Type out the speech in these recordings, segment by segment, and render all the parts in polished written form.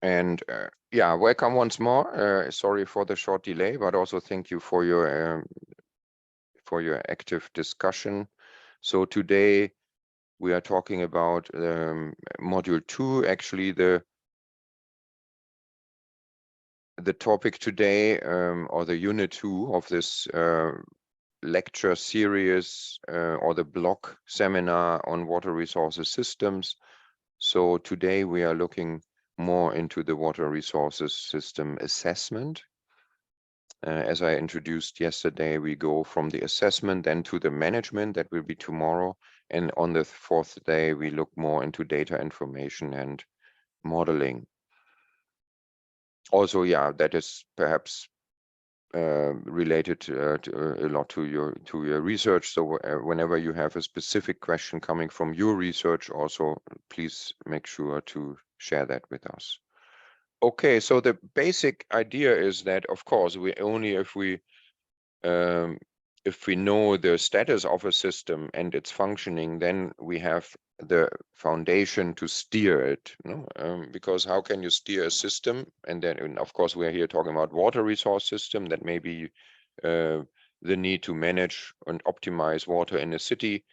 And yeah, welcome once more. Sorry for the short delay, but also thank you for your active discussion. So today we are talking about module 2. Actually, the topic today, or the unit 2 of this lecture series, or the block seminar on water resources systems. So today we are looking more into the water resources system assessment. As I introduced yesterday, we go from the assessment then to the management. That will be tomorrow. And on the fourth day, we look more into data information and modeling. Also, yeah, that is perhaps related a lot to your research. So whenever you have a specific question coming from your research, also please make sure to share that with us. Okay, so the basic idea is that, of course, we only if we know the status of a system and its functioning, then we have the foundation to steer it. Because how can you steer a system? And then, of course, we're here talking about water resource system. That may be the need to manage and optimize water in a city,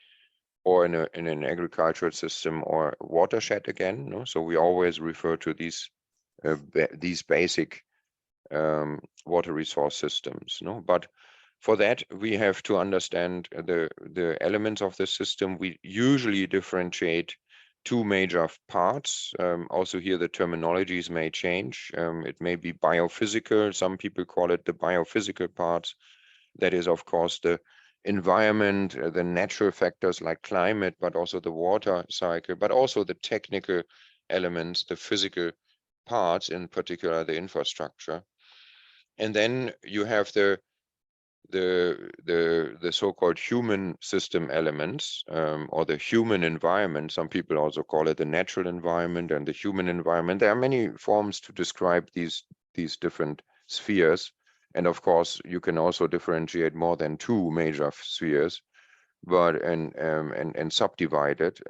or in an agricultural system, or watershed again. So we always refer to these basic water resource systems. But for that, we have to understand the elements of the system. We usually differentiate two major parts. Also here, the terminologies may change. It may be biophysical. Some people call it the biophysical parts. That is, of course, the environment, the natural factors like climate, but also the water cycle, but also the technical elements, the physical parts, in particular the infrastructure. And then you have the so-called human system elements, or the human environment. Some people also call it the natural environment and the human environment. There are many forms to describe these different spheres. And of course, you can also differentiate more than two major spheres, but and subdivide it.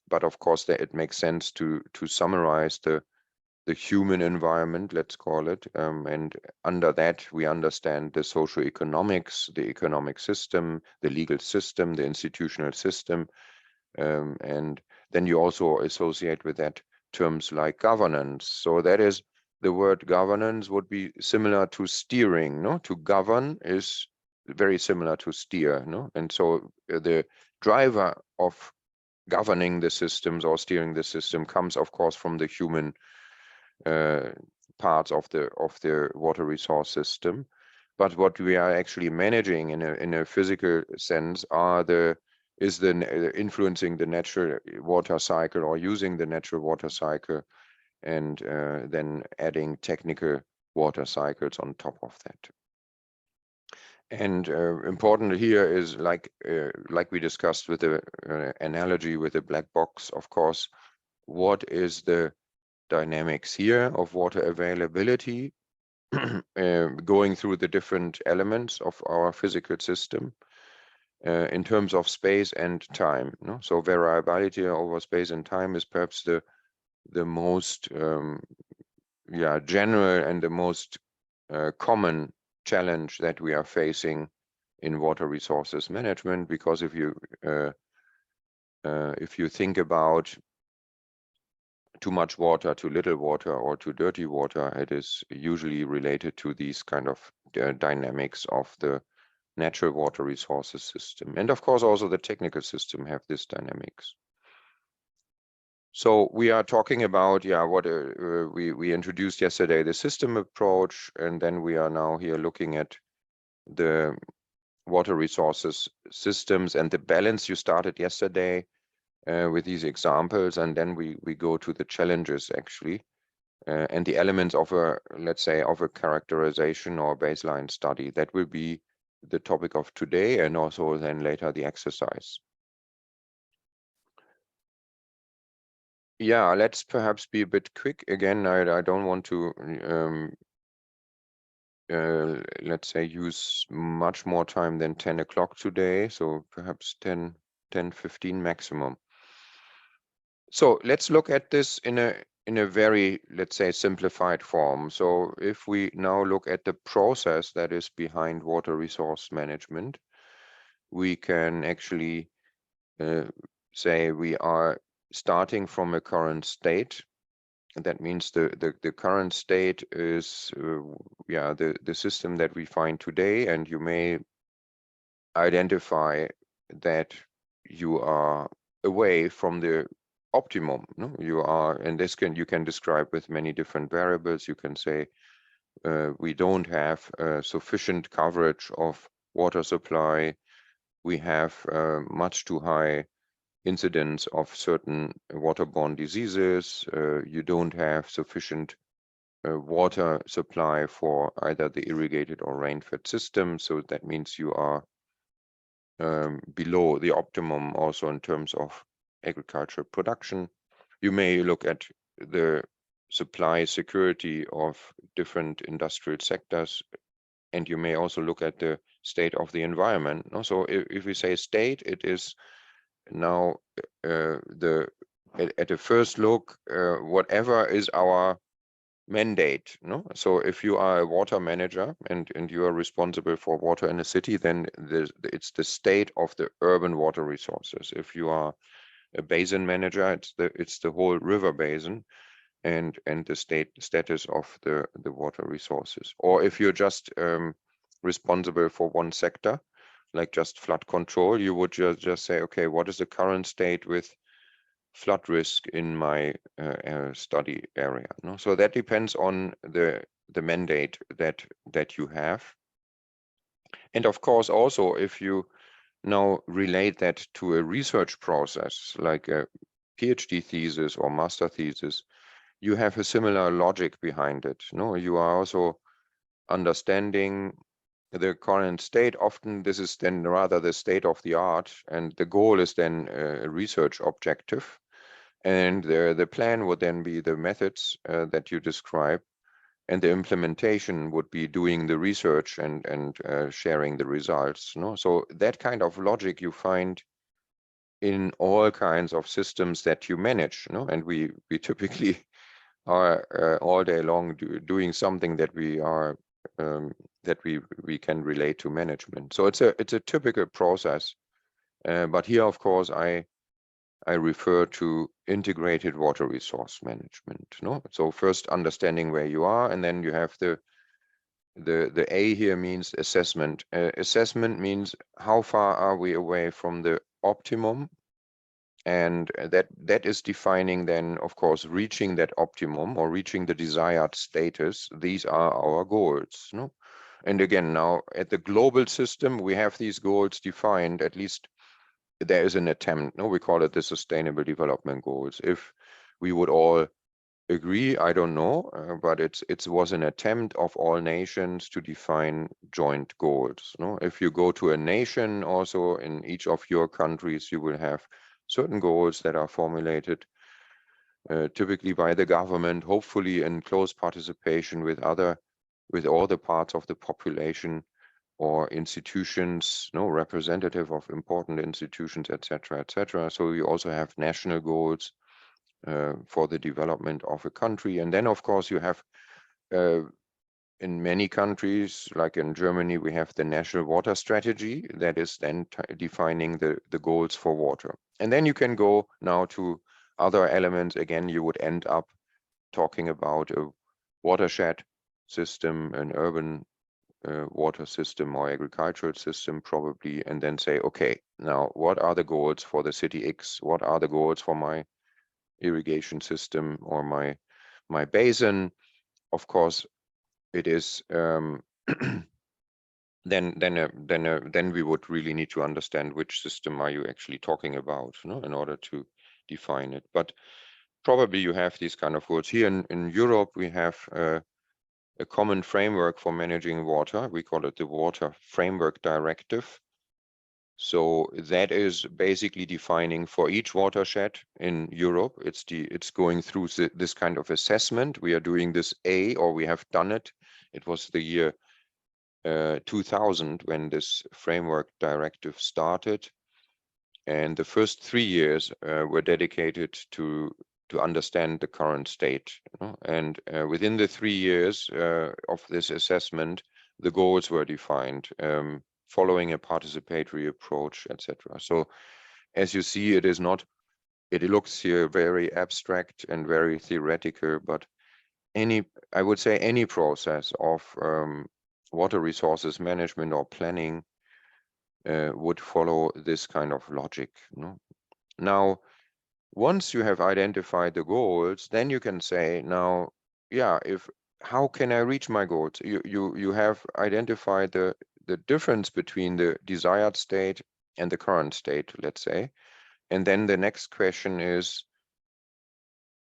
But of course, it makes sense to summarize the human environment, let's call it, and under that we understand the socio-economics, the economic system, the legal system, the institutional system, and then you also associate with that terms like governance. So that is, the word governance would be similar to steering. To govern is very similar to steer. And so the driver of governing the systems or steering the system comes, of course, from the human parts of the water resource system. But what we are actually managing in a physical sense is influencing the natural water cycle, or using the natural water cycle, and then adding technical water cycles on top of that. And important here is, like we discussed with the analogy with the black box, of course, what is the dynamics here of water availability, going through the different elements of our physical system in terms of space and time. So variability over space and time is perhaps the most general and the most common challenge that we are facing in water resources management. Because if you think about too much water, too little water, or too dirty water, it is usually related to these kind of dynamics of the natural water resources system. And of course, also the technical system have this dynamics. So we are talking about, what we introduced yesterday, the system approach, and then we are now here looking at the water resources systems and the balance. You started yesterday with these examples, and then we go to the challenges actually, and the elements of let's say, of a characterization or baseline study. That will be the topic of today, and also then later the exercise. Yeah, let's perhaps be a bit quick. Again, I don't want to let's say use much more time than 10 o'clock today, so perhaps 10:15 maximum. So let's look at this in a in a very, let's say, simplified form. So if we now look at the process that is behind water resource management, we can actually say we are starting from a current state. And that means the current state is the system that we find today, and you may identify that you are away from the optimum. No? You are, and this you can describe with many different variables. You can say we don't have sufficient coverage of water supply. We have much too high incidence of certain waterborne diseases. You don't have sufficient water supply for either the irrigated or rain-fed system. So that means you are below the optimum also in terms of agricultural production. You may look at the supply security of different industrial sectors, and you may also look at the state of the environment. So if we say state, it is now at a first look, whatever is our mandate. So if you are a water manager and you are responsible for water in a city, then it's the state of the urban water resources. If you are a basin manager, it's the whole river basin and the status of the water resources. Or if you're just responsible for one sector, like just flood control, you would just say, okay, what is the current state with flood risk in my study area? So that depends on the mandate that you have. And of course, also, if you now relate that to a research process, like a PhD thesis or master thesis, you have a similar logic behind it. You are also understanding the current state. Often this is then rather the state of the art, and the goal is then a research objective. And the plan would then be the methods that you describe, and the implementation would be doing the research and sharing the results. So that kind of logic you find in all kinds of systems that you manage. And we typically are all day long doing something that we are that we can relate to management. So it's a typical process. But here, of course, I refer to integrated water resource management. So first understanding where you are, and then you have the A here means assessment. Assessment means how far are we away from the optimum, and that is defining then, of course, reaching that optimum or reaching the desired status. These are our goals. And again, now at the global system, we have these goals defined. At least there is an attempt. We call it the Sustainable Development Goals. If we would all agree, I don't know, but it was an attempt of all nations to define joint goals. If you go to a nation, also in each of your countries, you will have certain goals that are formulated typically by the government, hopefully in close participation with all the parts of the population or institutions, representative of important institutions, etc., etc. So you also have national goals for the development of a country. And then, of course, you have in many countries, like in Germany, we have the national water strategy that is then defining the goals for water. And then you can go now to other elements. Again, you would end up talking about a watershed system, an urban water system or agricultural system probably, and then say, okay, now what are the goals for the city X? What are the goals for my irrigation system or my basin? Of course, it is then we would really need to understand which system are you actually talking about, in order to define it. But probably you have these kind of goals. Here in Europe, we have a common framework for managing water. We call it the Water Framework Directive. So that is basically defining for each watershed in Europe. It's going through this kind of assessment. We are doing this or we have done it. It was the year 2000 when this framework directive started, and the first 3 years were dedicated to to understand the current state. And within the 3 years of this assessment, the goals were defined, following a participatory approach, etc. So as you see, it is not, it looks here very abstract and very theoretical, but I would say any process of water resources management or planning would follow this kind of logic. Now, once you have identified the goals, then you can say, now, yeah, how can I reach my goals? You have identified the difference between the desired state and the current state, let's say. And then the next question is,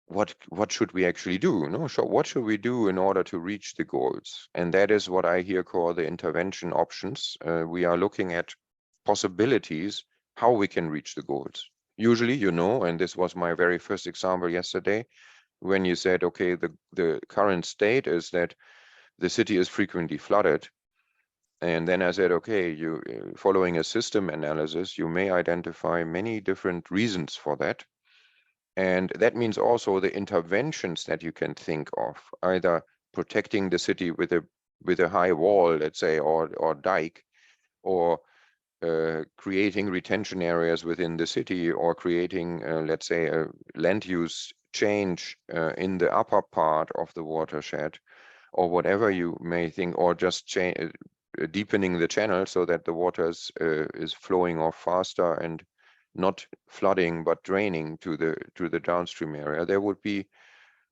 what should we actually do? So what should we do in order to reach the goals? And that is what I here call the intervention options. We are looking at possibilities, how we can reach the goals. Usually, and this was my very first example yesterday, when you said, okay, the current state is that the city is frequently flooded. And then I said, okay, following a system analysis, you may identify many different reasons for that. And that means also the interventions that you can think of, either protecting the city with a high wall, let's say, or dike, or creating retention areas within the city, or creating, let's say, a land use change in the upper part of the watershed, or whatever you may think, or just deepening the channel so that the water is flowing off faster and not flooding but draining to the downstream area. There would be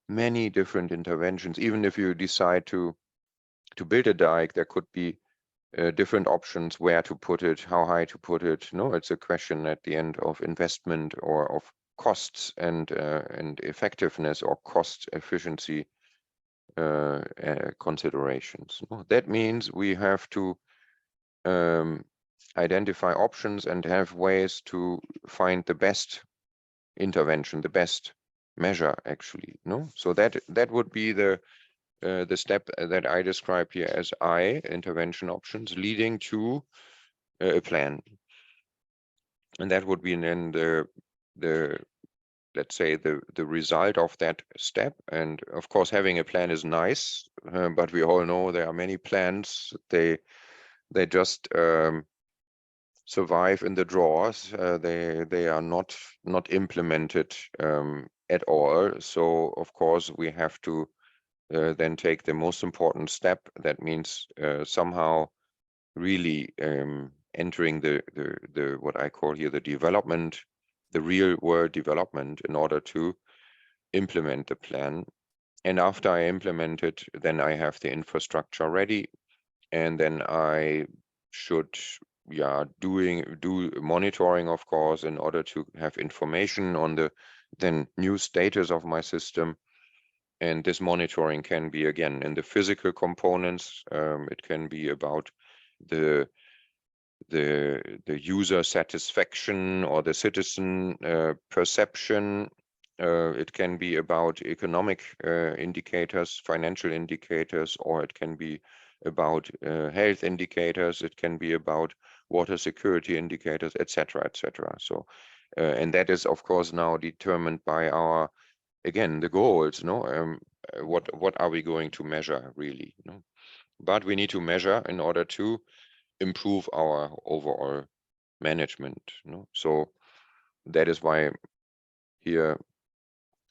many different interventions. Even if you decide to build a dike, there could be different options, where to put it, how high to put it. It's a question at the end of investment or of costs and effectiveness or cost efficiency considerations. That means we have to identify options and have ways to find the best intervention, the best measure, actually. So that would be the step that I describe here as intervention options, leading to a plan. And that would be then the let's say the result of that step. And of course, having a plan is nice, but we all know there are many plans, they just survive in the drawers. They are not implemented at all. So of course we have to then take the most important step. That means somehow really entering the what I call here the development, the real world development, in order to implement the plan. And after I implement it, then I have the infrastructure ready, and then I should do monitoring, of course, in order to have information on the then new status of my system. And this monitoring can be, again, in the physical components. It can be about the user satisfaction or the citizen perception. It can be about economic indicators, financial indicators, or it can be about health indicators. It can be about water security indicators, etc., etc. So, and that is, of course, now determined by our, again, the goals. What are we going to measure, really? But we need to measure in order to improve our overall management. So that is why here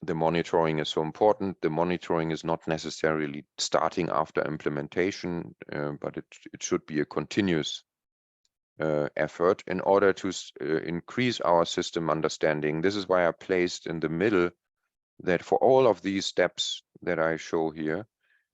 the monitoring is so important. The monitoring is not necessarily starting after implementation, but it should be a continuous effort in order to increase our system understanding. This is why I placed in the middle that for all of these steps that I show here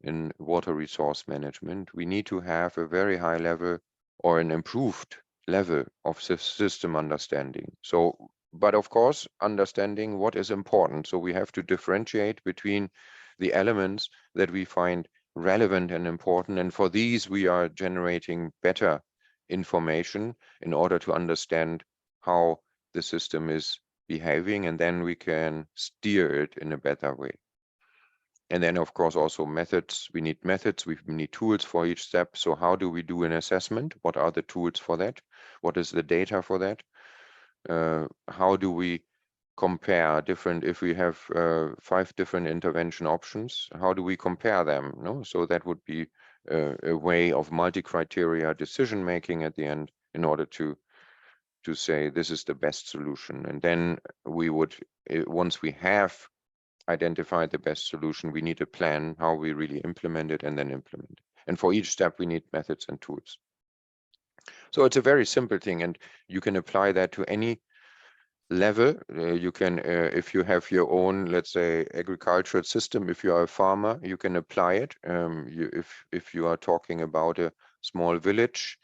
in water resource management, we need to have a very high level or an improved level of system understanding. So, but of course, understanding what is important. So we have to differentiate between the elements that we find relevant and important. And for these, we are generating better information in order to understand how the system is behaving, and then we can steer it in a better way. And then, of course, also methods. We need methods, we need tools for each step. So how do we do an assessment? What are the tools for that? What is the data for that? How do we compare different, if we have 5 different intervention options, how do we compare them? No, so that would be a way of multi-criteria decision making at the end in order to say this is the best solution. And then we would, once we have identified the best solution, we need a plan how we really implement it and then implement it. And for each step, we need methods and tools. So it's a very simple thing, and you can apply that to any level. You can, if you have your own, let's say, agricultural system, if you are a farmer, you can apply it. If you are talking about a small village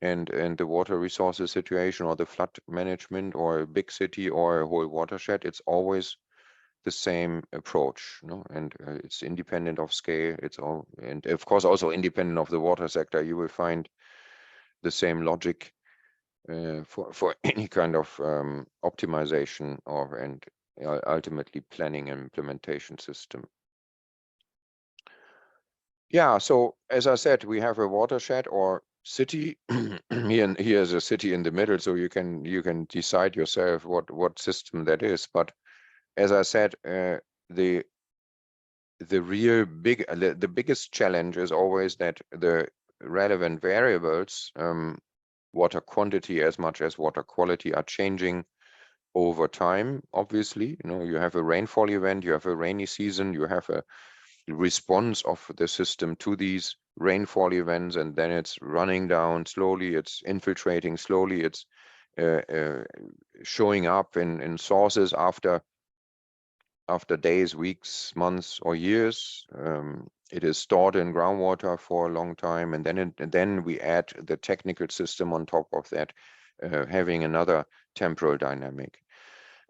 and the water resources situation or the flood management, or a big city or a whole watershed, it's always the same approach, no? And it's independent of scale. It's all, and of course also independent of the water sector. You will find the same logic for any kind of optimization and ultimately planning and implementation system. Yeah, so as I said, we have a watershed or city. Here's a city in the middle, so you can decide yourself what system that is. But as I said, the real the biggest challenge is always that the relevant variables, water quantity as much as water quality, are changing over time. Obviously, you have a rainfall event, you have a rainy season, you have a response of the system to these rainfall events, and then it's running down slowly, it's infiltrating slowly, it's showing up in sources after days, weeks, months, or years. It is stored in groundwater for a long time, and then we add the technical system on top of that, having another temporal dynamic.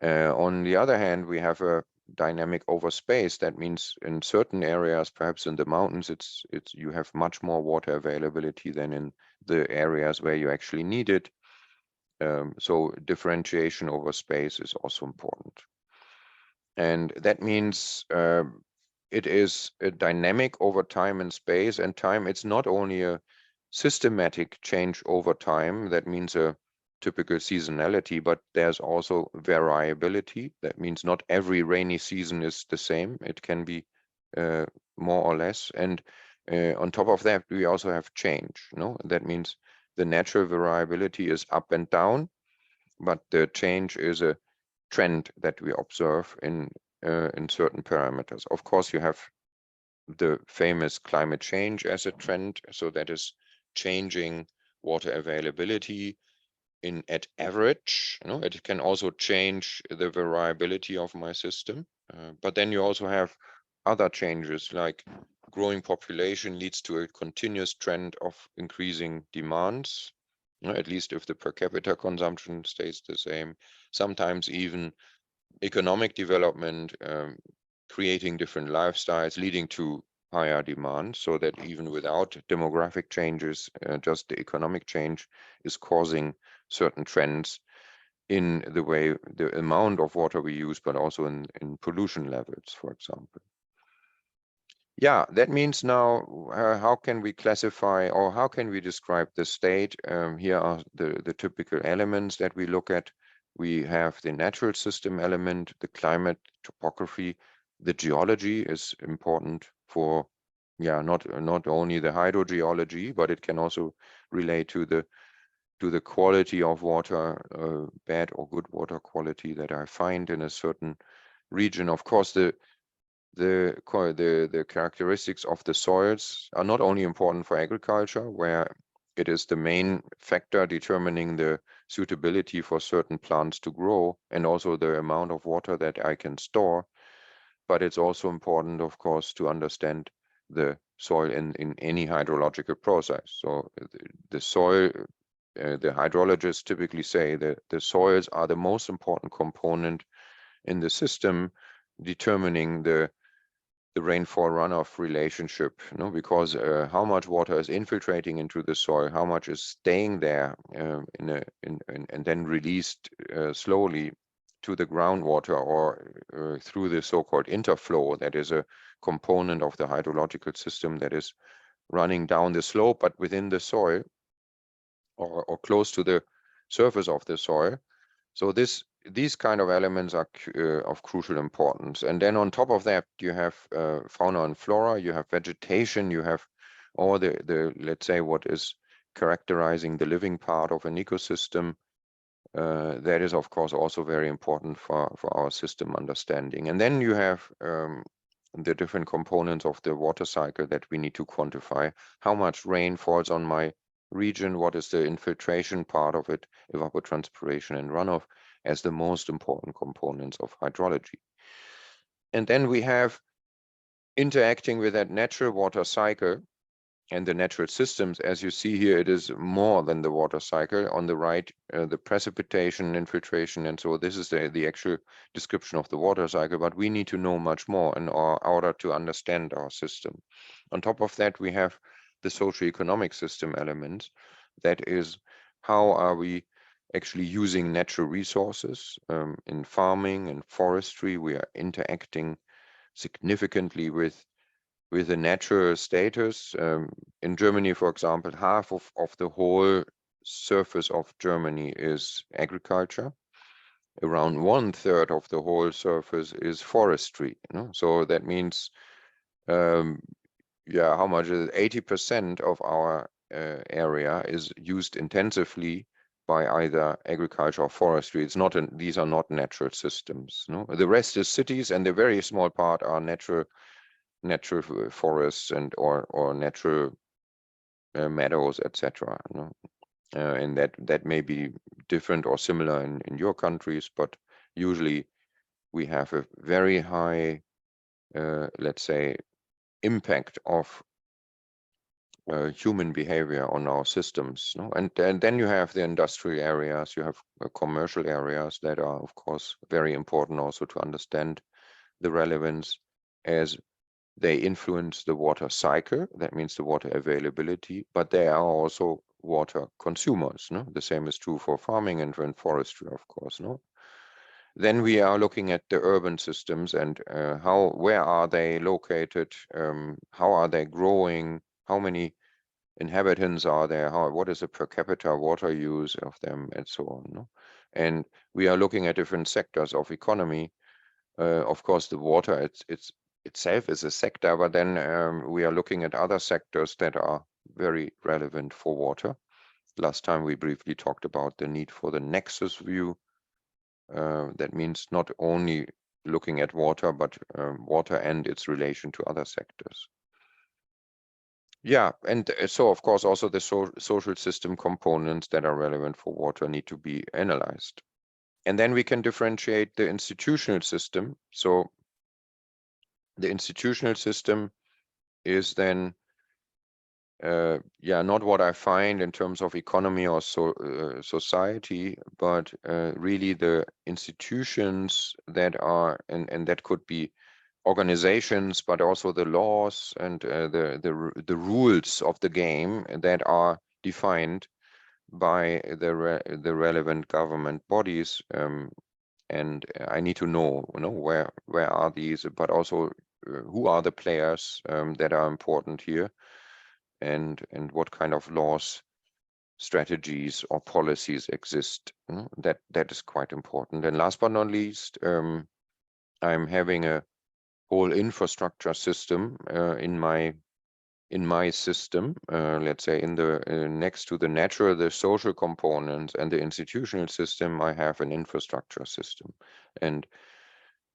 On the other hand, we have a dynamic over space. That means in certain areas, perhaps in the mountains, you have much more water availability than in the areas where you actually need it. So differentiation over space is also important. And that means it is a dynamic over time and space. And time, it's not only a systematic change over time, that means a typical seasonality, but there's also variability. That means not every rainy season is the same. It can be more or less. And on top of that, we also have change. That means the natural variability is up and down, but the change is a trend that we observe in certain parameters. Of course, you have the famous climate change as a trend, so that is changing water availability at average. It can also change the variability of my system, but then you also have other changes, like growing population leads to a continuous trend of increasing demands, at least if the per capita consumption stays the same. Sometimes even economic development, creating different lifestyles, leading to higher demand, so that even without demographic changes, just the economic change is causing certain trends in the way, the amount of water we use, but also in pollution levels, for example. Yeah, that means now how can we classify, or how can we describe the state? Here are the typical elements that we look at. We have the natural system element, the climate, topography. The geology is important for, not only the hydrogeology, but it can also relate to the quality of water, bad or good water quality that I find in a certain region. Of course, the characteristics of the soils are not only important for agriculture, where it is the main factor determining the suitability for certain plants to grow, and also the amount of water that I can store, but it's also important, of course, to understand the soil in any hydrological process. So the soil, the hydrologists typically say that the soils are the most important component in the system, determining the rainfall runoff relationship, because how much water is infiltrating into the soil, how much is staying there and then released slowly to the groundwater, or through the so-called interflow, that is a component of the hydrological system that is running down the slope but within the soil, or close to the surface of the soil. So this these kind of elements are of crucial importance. And then on top of that, you have fauna and flora, you have vegetation, you have all the let's say what is characterizing the living part of an ecosystem. That is, of course, also very important for our system understanding. And then you have the different components of the water cycle that we need to quantify. How much rain falls on my region? What is the infiltration part of it, evapotranspiration and runoff, as the most important components of hydrology. And then we have interacting with that natural water cycle and the natural systems. As you see here, it is more than the water cycle. On the right, the precipitation, infiltration, and so this is the actual description of the water cycle, but we need to know much more in order to understand our system. On top of that, we have the socio-economic system elements. That is, how are we actually using natural resources in farming and forestry? We are interacting significantly with the natural status. In Germany, for example, half of the whole surface of Germany is agriculture. Around 1/3 of the whole surface is forestry. So that means, yeah, how much is it? 80% of our area is used intensively by either agriculture or forestry. It's not these are not natural systems. The rest is cities, and the very small part are natural forests and or natural meadows, etc. And that may be different or similar in your countries, but usually we have a very high, let's say, impact of human behavior on our systems. And then you have the industrial areas, you have commercial areas that are, of course, very important also to understand the relevance, as they influence the water cycle. That means the water availability, but they are also water consumers. The same is true for farming and forestry, of course. Then we are looking at the urban systems and where are they located? How are they growing? How many inhabitants are there? What is the per capita water use of them, and so on. And we are looking at different sectors of economy. Of course, the water itself is a sector, but then we are looking at other sectors that are very relevant for water. Last time we briefly talked about the need for the nexus view. That means not only looking at water, but water and its relation to other sectors. Yeah, and so of course also the social system components that are relevant for water need to be analyzed. And then we can differentiate the institutional system. So the institutional system is then, not what I find in terms of economy or society, but really the institutions that are, and that could be organizations, but also the laws and the rules of the game that are defined by the relevant government bodies. And I need to know, where are these, but also who are the players that are important here, and what kind of laws, strategies, or policies exist. That is quite important. And last but not least, I'm having a whole infrastructure system in my system, let's say in the next to the natural, the social components and the institutional system, I have an infrastructure system. And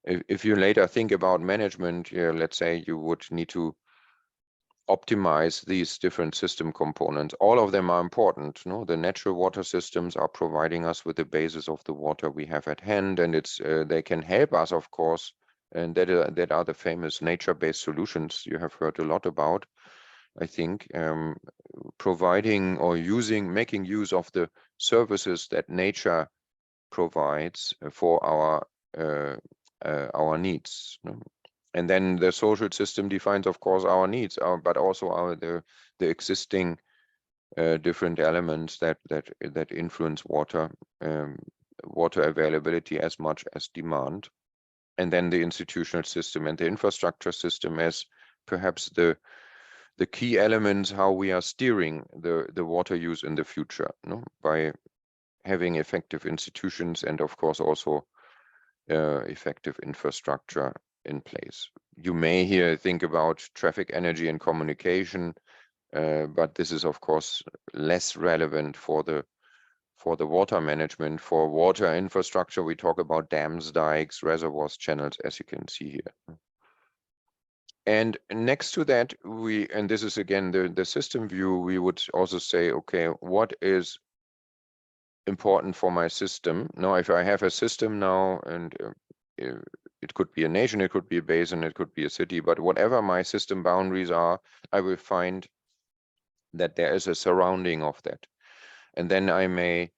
if you later think about management, let's say you would need to optimize these different system components. All of them are important. The natural water systems are providing us with the basis of the water we have at hand, and they can help us, of course, and that are the famous nature-based solutions you have heard a lot about. I think providing or making use of the services that nature provides for our needs. And then the social system defines, of course, our needs, but also the existing different elements that influence water availability as much as demand. And then the institutional system and the infrastructure system as perhaps the key elements how we are steering the water use in the future, by having effective institutions and of course also effective infrastructure in place. You may here think about traffic, energy and communication, but this is of course less relevant for the water management. For water infrastructure, we talk about dams, dikes, reservoirs, channels, as you can see here. And next to that, and this is again the system view, we would also say, okay, what is important for my system? Now, if I have a system now, and it could be a nation, it could be a basin, it could be a city, but whatever my system boundaries are, I will find that there is a surrounding of that. And then I may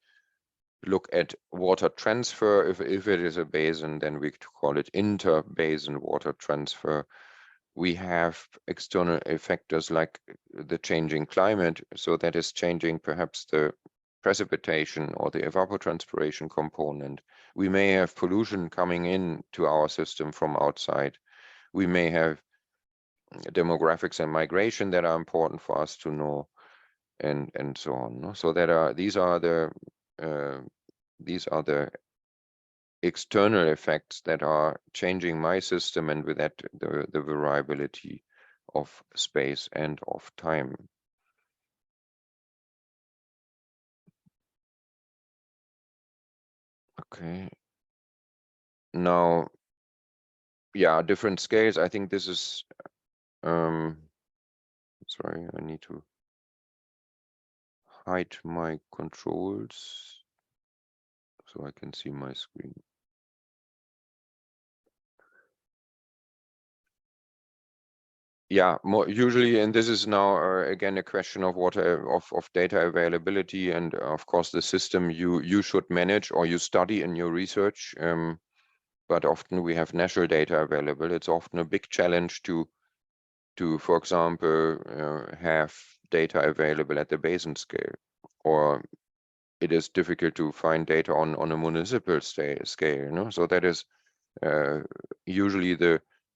look at water transfer. If it is a basin, then we call it inter-basin water transfer. We have external effectors like the changing climate, so that is changing perhaps the precipitation or the evapotranspiration component. We may have pollution coming in to our system from outside. We may have demographics and migration that are important for us to know, and so on. So these are the external effects that are changing my system, and with that the variability of space and of time. Okay. Now, yeah, different scales. I think this is, sorry, I need to hide my controls so I can see my screen. Yeah, more usually, and this is now again a question of of data availability, and of course the system you should manage or you study in your research. But often we have national data available. It's often a big challenge to for example, have data available at the basin scale, or it is difficult to find data on a municipal scale. No, so that is usually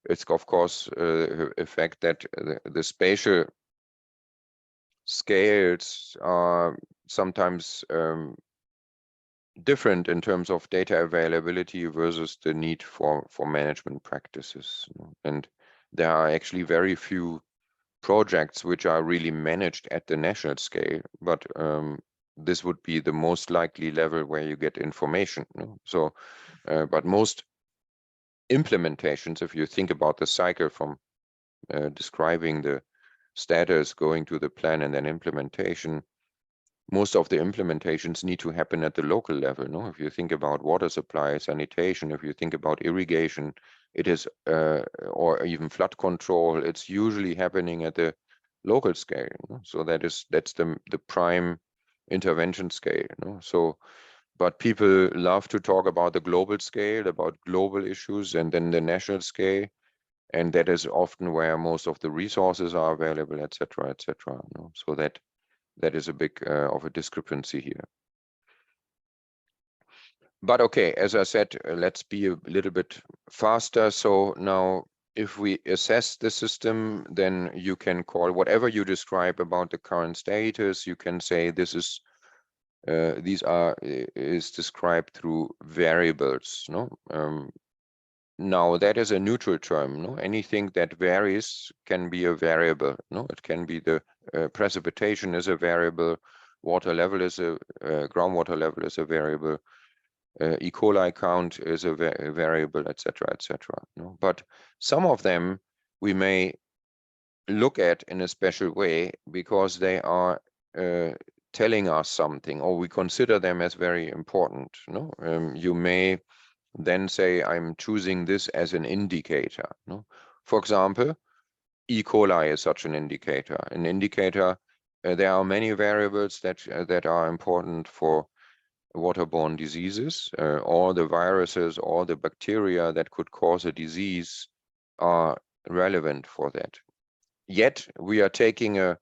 it's of course a fact that the spatial scales are sometimes different in terms of data availability versus the need for management practices. And there are actually very few projects which are really managed at the national scale, but this would be the most likely level where you get information. So, but most implementations, if you think about the cycle from describing the status, going to the plan, and then implementation, most of the implementations need to happen at the local level. No, if you think about water supply, sanitation, if you think about irrigation, it is or even flood control, it's usually happening at the local scale. So that's the prime intervention scale. So, but people love to talk about the global scale, about global issues, and then the national scale, and that is often where most of the resources are available, etc., etc. So that is a big of a discrepancy here. But okay, as I said, let's be a little bit faster. So now, if we assess the system, then you can call whatever you describe about the current status. You can say this is is described through variables. No, now that is a neutral term. No, anything that varies can be a variable. No, it can be the precipitation is a variable, water level is a groundwater level is a variable, E. coli count is a variable, etc., etc. No, but some of them we may look at in a special way because they are telling us something, or we consider them as very important. No, you may then say, I'm choosing this as an indicator. No? For example, E. coli is such an indicator. An indicator, there are many variables that are important for waterborne diseases. All the viruses, all the bacteria that could cause a disease are relevant for that. Yet we are taking a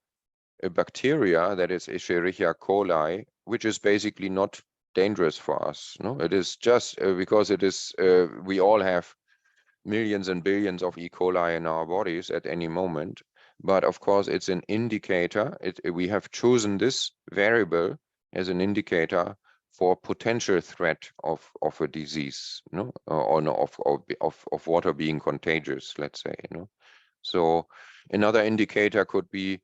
bacteria that is Escherichia coli, which is basically not dangerous for us. No, it is just because it is we all have millions and billions of E. coli in our bodies at any moment. But of course, it's an indicator. We have chosen this variable as an indicator for potential threat of a disease, no, or no, of water being contagious, let's say, you know. So another indicator could be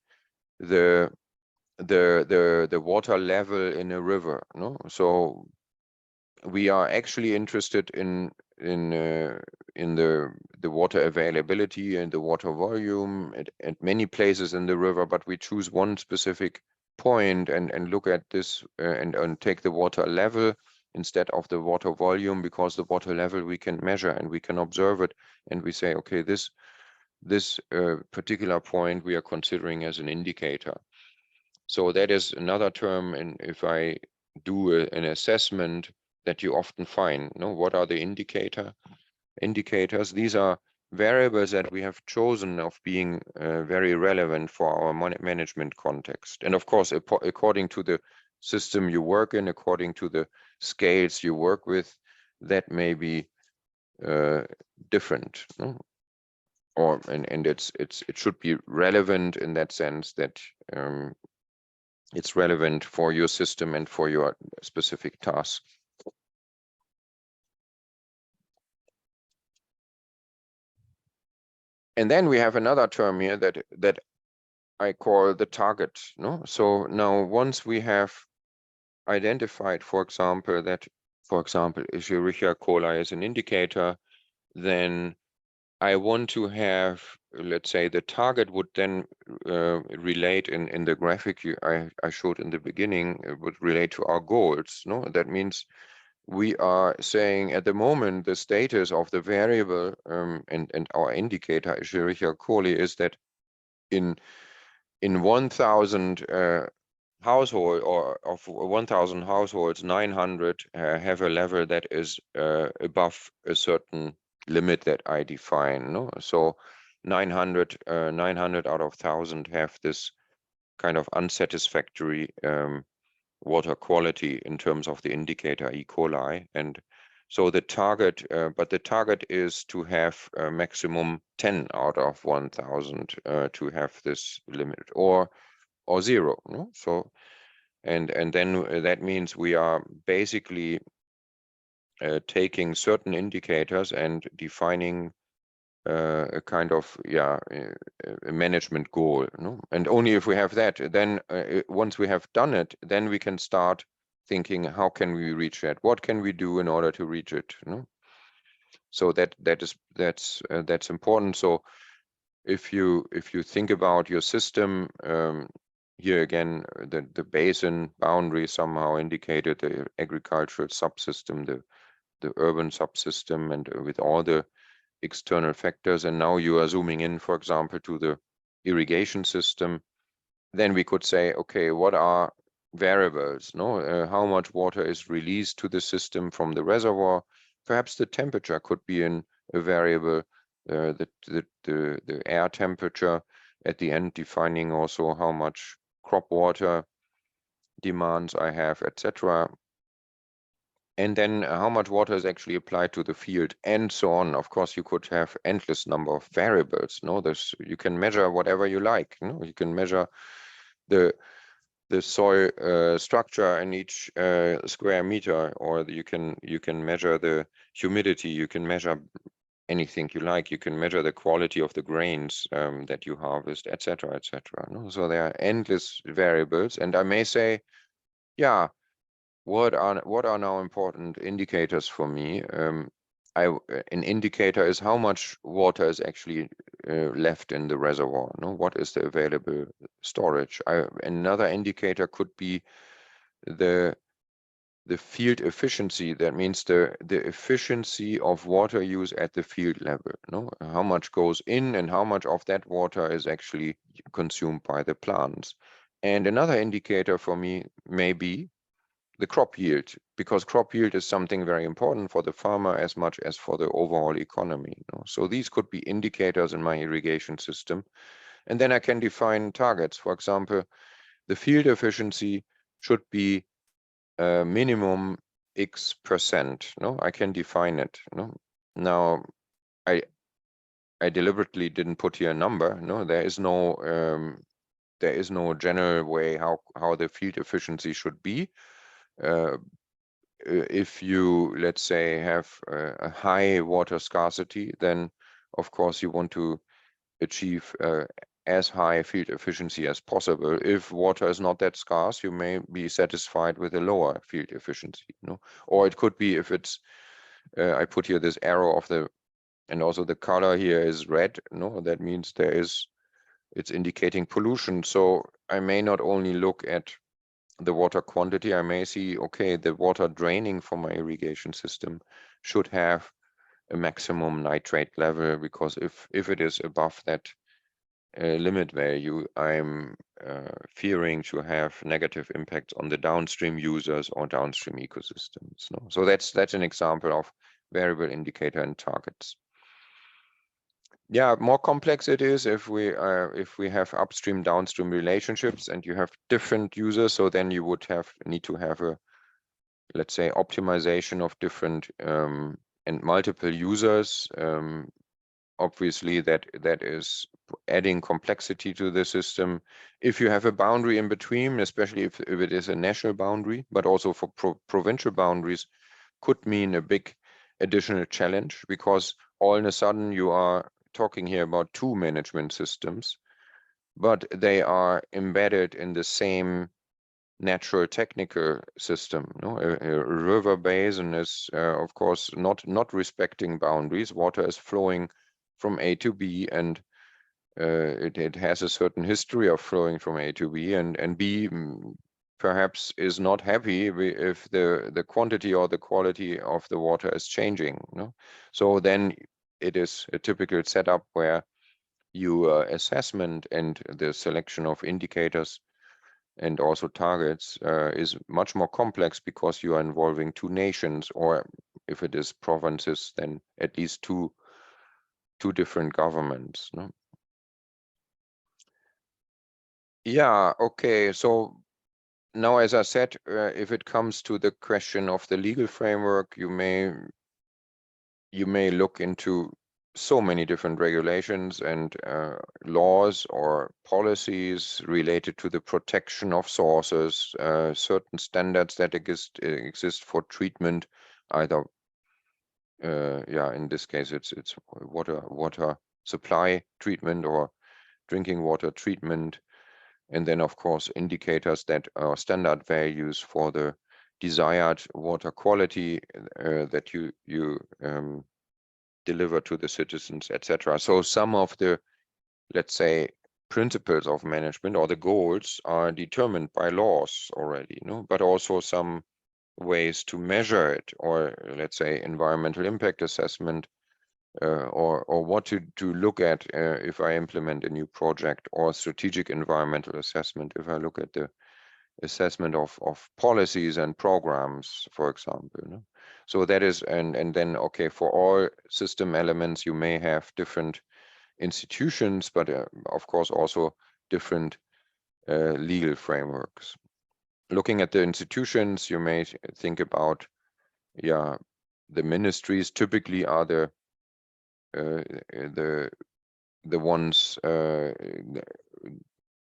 the water level in a river, no. So we are actually interested in the water availability and the water volume at many places in the river, but we choose one specific point and look at this and take the water level instead of the water volume, because the water level we can measure and we can observe it, and we say, okay, this particular point we are considering as an indicator. So that is another term, and if I do an assessment that you often find, no, what are the indicators? These are variables that we have chosen of being very relevant for our management context. And of course, according to the system you work in, according to the scales you work with, that may be different, no? Or and it should be relevant in that sense that it's relevant for your system and for your specific task. And then we have another term here that I call the target, no? So now once we have identified, for example, that, for example, Escherichia coli is an indicator, then I want to have, let's say, the target would then relate in the graphic I showed in the beginning, it would relate to our goals, no? That means we are saying at the moment the status of the variable and our indicator Escherichia coli is that in 1,000 household, or of 1,000 households, 900 have a level that is above a certain limit that I define, no? So 900 out of 1,000 have this kind of unsatisfactory water quality in terms of the indicator E. coli. And so the target, but the target is to have a maximum 10 out of 1,000 to have this limit, or 0, no? So and then that means we are basically taking certain indicators and defining a kind of a management goal, no? And only if we have that, then once we have done it, then we can start thinking, how can we reach that? What can we do in order to reach it, no? So that's important. So if you think about your system, here again, the basin boundary somehow indicated the agricultural subsystem, the urban subsystem, and with all the external factors, and now you are zooming in, for example, to the irrigation system, then we could say, okay, what are variables, no? How much water is released to the system from the reservoir? Perhaps the temperature could be a variable, the air temperature at the end, defining also how much crop water demands I have, etc. And then how much water is actually applied to the field, and so on. Of course, you could have endless number of variables, no? You can measure whatever you like, no? You can measure the soil structure in each square meter, or you can measure the humidity, you can measure anything you like, you can measure the quality of the grains that you harvest, etc., etc. No? So there are endless variables, and I may say, yeah, what are now important indicators for me? An indicator is how much water is actually left in the reservoir, no? What is the available storage? Another indicator could be the field efficiency. That means the efficiency of water use at the field level, no? How much goes in and how much of that water is actually consumed by the plants. And another indicator for me may be the crop yield, because crop yield is something very important for the farmer as much as for the overall economy, you know? So these could be indicators in my irrigation system. And then I can define targets. For example, the field efficiency should be minimum X%, no? I can define it, no? Now, I deliberately didn't put here a number, no? There is no general way how the field efficiency should be. if you, let's say, have a high water scarcity, then of course you want to achieve as high field efficiency as possible. If water is not that scarce, you may be satisfied with a lower field efficiency, or it could be if it's I put here this arrow of the, and also the color here is red, that means it's indicating pollution. So I may not only look at the water quantity, I may see, okay, the water draining from my irrigation system should have a maximum nitrate level, because if it is above that limit value, I'm fearing to have negative impacts on the downstream users or downstream ecosystems. So that's an example of variable indicator and targets. Yeah, more complex it is if we have upstream downstream relationships and you have different users. So then you would need to have a, let's say, optimization of different and multiple users. Obviously, that is adding complexity to the system. If you have a boundary in between, especially if it is a national boundary, but also for provincial boundaries, could mean a big additional challenge, because all of a sudden you are talking here about two management systems, but they are embedded in the same natural technical system. A river basin is, of course, not respecting boundaries. Water is flowing from A to B, and it has a certain history of flowing from A to B, and B perhaps is not happy if the quantity or the quality of the water is changing. So then it is a typical setup where your assessment and the selection of indicators and also targets is much more complex, because you are involving two nations, or if it is provinces, then at least two different governments. Yeah, okay. So now, as I said, if it comes to the question of the legal framework, you may look into so many different regulations and laws or policies related to the protection of sources, certain standards that exist for treatment, either in this case it's water supply treatment or drinking water treatment, and then of course indicators that are standard values for the desired water quality that you deliver to the citizens, etc. So some of the, let's say, principles of management or the goals are determined by laws already, but also some ways to measure it, or let's say environmental impact assessment, or what to look at if I implement a new project, or strategic environmental assessment if I look at the assessment of policies and programs, for example. So that is, and then, okay, for all system elements, you may have different institutions, but of course also different legal frameworks. Looking at the institutions, you may think about, the ministries typically are the ones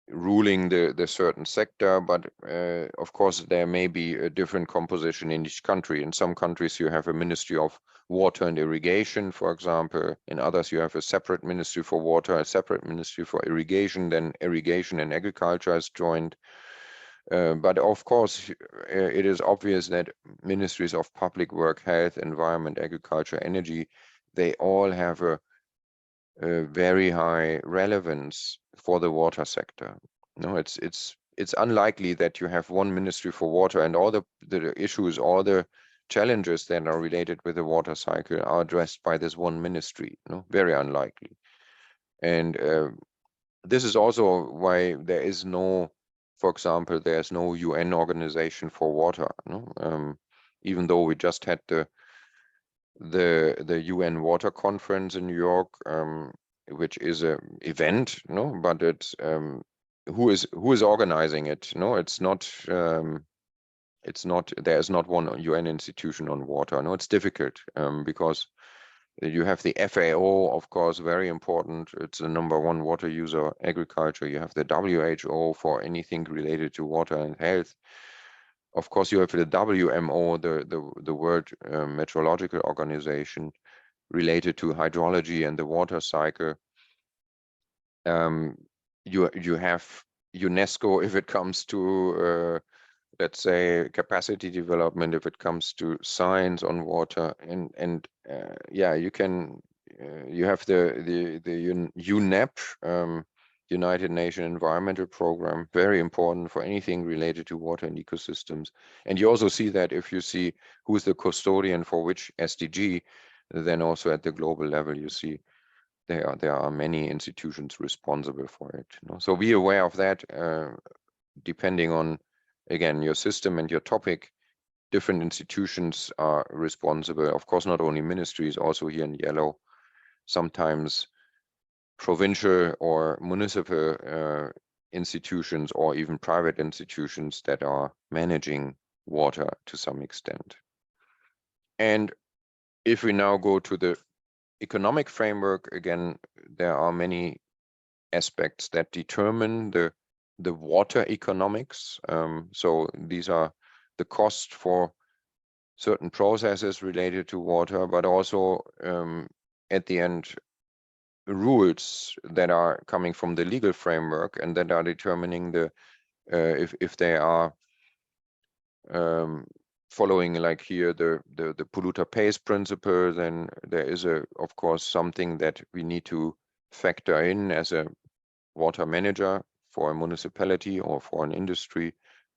ruling the certain sector, but of course there may be a different composition in each country. In some countries you have a Ministry of Water and Irrigation, for example. In others you have a separate Ministry for Water, a separate Ministry for Irrigation, then Irrigation and Agriculture is joined. But of course it is obvious that ministries of public work, health, environment, agriculture, energy, they all have a very high relevance for the water sector. It's unlikely that you have one ministry for water and all the issues, all the challenges that are related with the water cycle are addressed by this one ministry. Very unlikely. And this is also why there is no, for example, there's no UN organization for water. Even though we just had the UN Water Conference in New York, which is an event, but it's who is organizing it? It's not. There is not one UN institution on water. It's difficult because you have the FAO, of course, very important. It's the #1 water user, agriculture. You have the WHO for anything related to water and health. of course, you have the WMO, the World Meteorological Organization, related to hydrology and the water cycle. You have UNESCO if it comes to let's say capacity development, if it comes to science on water, and yeah, you can you have the UNEP, United Nations Environmental Program, very important for anything related to water and ecosystems. And you also see that if you see who's the custodian for which SDG, then also at the global level you see there are many institutions responsible for it. So be aware of that, depending on, again, your system and your topic. Different institutions are responsible. Of course, not only ministries, also here in yellow, sometimes provincial or municipal institutions, or even private institutions that are managing water to some extent. And if we now go to the economic framework, again, there are many aspects that determine the water economics. So these are the cost for certain processes related to water, but also at the end, rules that are coming from the legal framework and that are determining the if they are following, like here, the polluter pays principle, then there is of course something that we need to factor in as a water manager for a municipality or for an industry.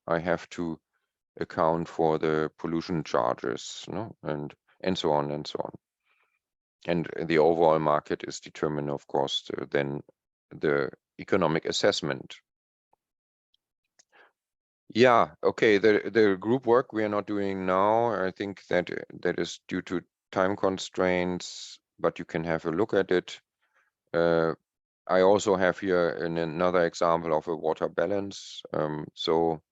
I have to account for the pollution charges, and so on and so on. And the overall market is determined, of course, then the economic assessment. Yeah, okay, the group work we are not doing now, I think that is due to time constraints, but you can have a look at it. I also have here another example of a water balance. So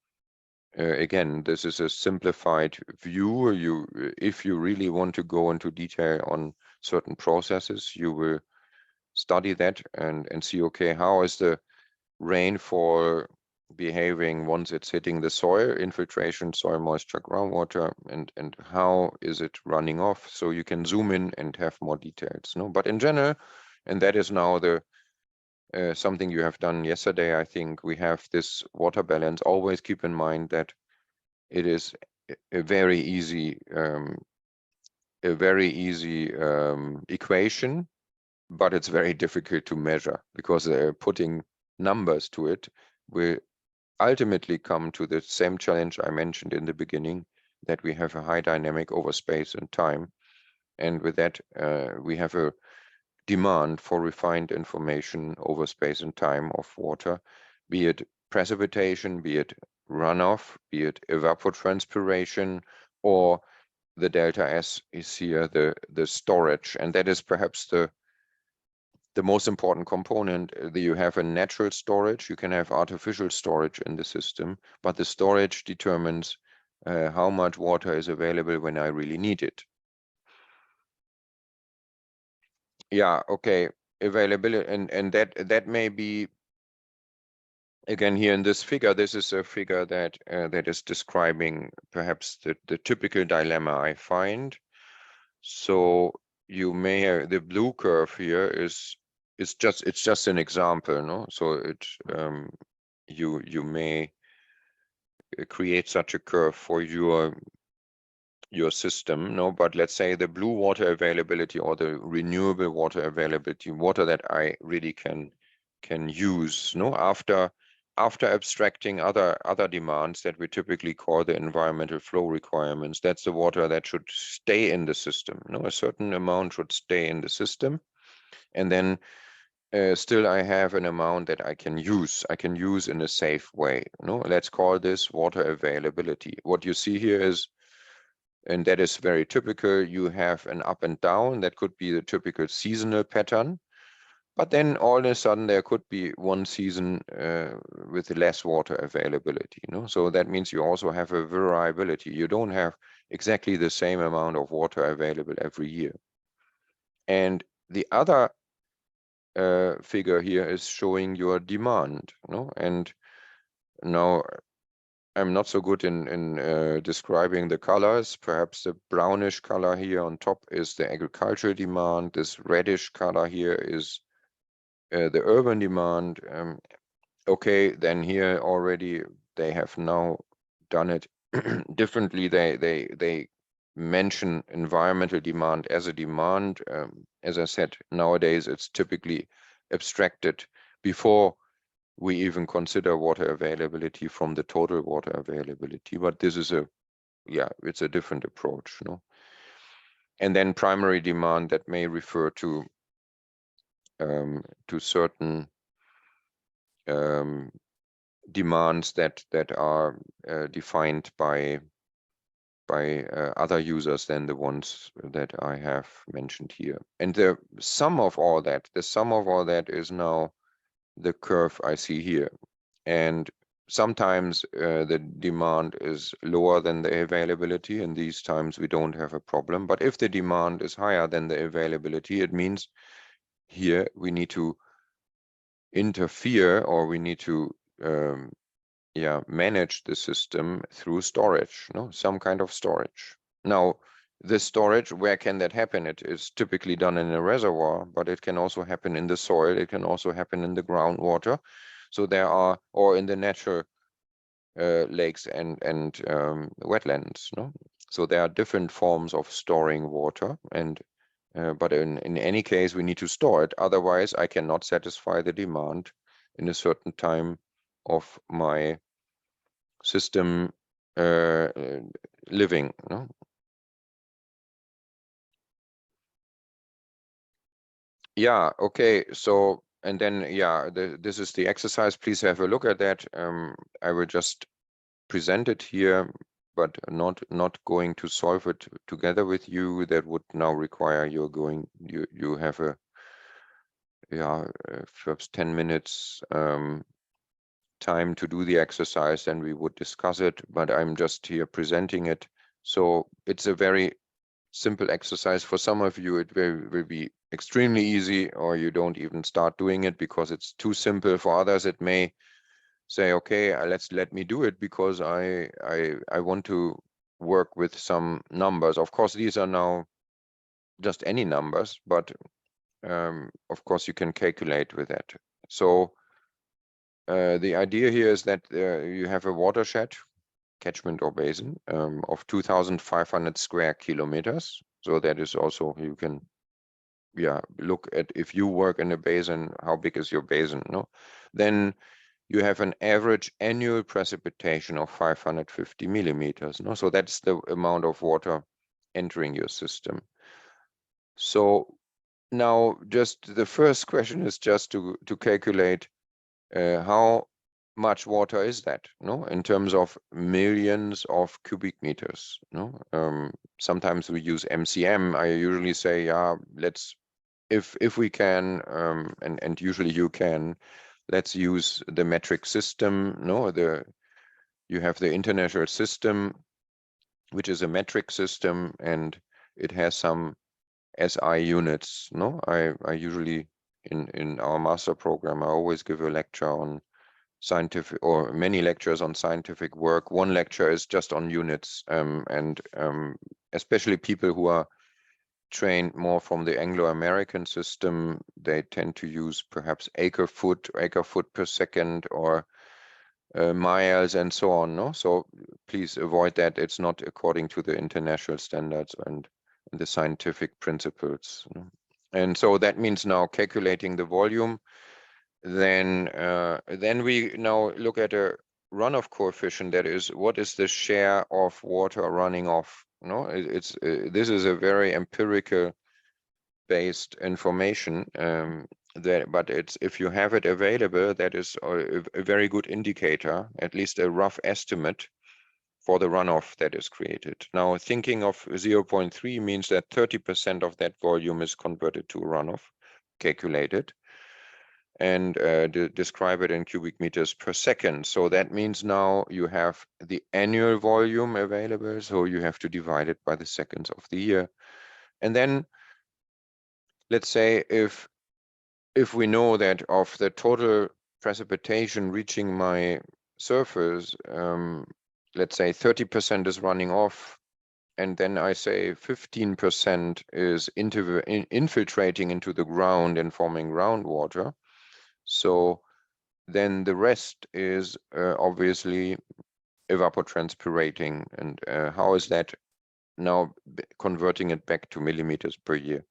again, this is a simplified view. If you really want to go into detail on certain processes, you will study that and see, okay, how is the rainfall behaving once it's hitting the soil, infiltration, soil moisture, groundwater, and how is it running off? So you can zoom in and have more details. But in general, and that is now the something you have done yesterday, I think, we have this water balance. Always keep in mind that it is a very easy equation, but it's very difficult to measure, because putting numbers to it will ultimately come to the same challenge I mentioned in the beginning, that we have a high dynamic over space and time. And with that, we have a demand for refined information over space and time of water, be it precipitation, be it runoff, be it evapotranspiration, or the delta S is here, the storage. And that is perhaps the most important component. You have a natural storage, you can have artificial storage in the system, but the storage determines how much water is available when I really need it. Yeah, okay, availability, and that may be, again, here in this figure, this is a figure that that is describing perhaps the typical dilemma I find. So you may have the blue curve here is just an example, no? So it you may create such a curve for your system, no? But let's say the blue water availability, or the renewable water availability, water that I really can use, no? After abstracting other demands that we typically call the environmental flow requirements, that's the water that should stay in the system. No, a certain amount should stay in the system, and then still I have an amount that I can use in a safe way. No, let's call this water availability. What you see here is, and that is very typical, you have an up and down. That could be the typical seasonal pattern. But then all of a sudden there could be one season with less water availability. So that means you also have a variability. You don't have exactly the same amount of water available every year. And the other figure here is showing your demand. And now I'm not so good in describing the colors. Perhaps the brownish color here on top is the agricultural demand. This reddish color here is the urban demand. Okay, then here already they have now done it differently. They mention environmental demand as a demand. As I said, nowadays it's typically abstracted before we even consider water availability from the total water availability. But this is it's a different approach, no? And then primary demand, that may refer to certain demands that are defined by other users than the ones that I have mentioned here. And the sum of all that is now the curve I see here. And sometimes the demand is lower than the availability. In these times, we don't have a problem. But if the demand is higher than the availability, it means here we need to interfere, or we need to manage the system through storage, no? Some kind of storage. Now, the storage, where can that happen? It is typically done in a reservoir, but it can also happen in the soil. It can also happen in the groundwater. So there are, or in the natural lakes and wetlands, no? So there are different forms of storing water, and but in any case, we need to store it. Otherwise, I cannot satisfy the demand in a certain time of my system living, no? Yeah, okay. So, and then, this is the exercise. Please have a look at that. I will just present it here, but not going to solve it together with you. That would now require you have a first 10 minutes time to do the exercise, and we would discuss it, but I'm just here presenting it. So it's a very simple exercise. For some of you, it will be extremely easy, or you don't even start doing it because it's too simple. For others, it may say, okay, let me do it because I want to work with some numbers. Of course, these are now just any numbers, but of course you can calculate with that. So the idea here is that you have a watershed, catchment or basin, of 2,500 square kilometers. So that is also, you can look at, if you work in a basin, how big is your basin, no? Then you have an average annual precipitation of 550 millimeters, no? So that's the amount of water entering your system. So now just the first question is just to calculate how much water is that, no? In terms of millions of cubic meters, no? Sometimes we use MCM. I usually say, let's, if we can, and usually you can, let's use the metric system, no? You have the international system, which is a metric system, and it has some SI units, no? I usually, in our master program, I always give a lecture on scientific, or many lectures on scientific work. One lecture is just on units, and especially people who are trained more from the Anglo-American system, they tend to use perhaps acre foot per second, or miles and so on, no? So please avoid that. It's not according to the international standards and the scientific principles, no? And so that means now calculating the volume. Then we now look at a runoff coefficient. That is, what is the share of water running off? No, it's this is a very empirical based information. But it's, if you have it available, that is a very good indicator, at least a rough estimate for the runoff that is created. Now, thinking of 0.3 means that 30% of that volume is converted to runoff, calculated, and describe it in cubic meters per second. So that means now you have the annual volume available, so you have to divide it by the seconds of the year. And then let's say if we know that of the total precipitation reaching my surface, let's say 30% is running off, and then I say 15% is infiltrating into the ground and forming groundwater. So then the rest is obviously evapotranspirating. And how is that now converting it back to millimeters per year?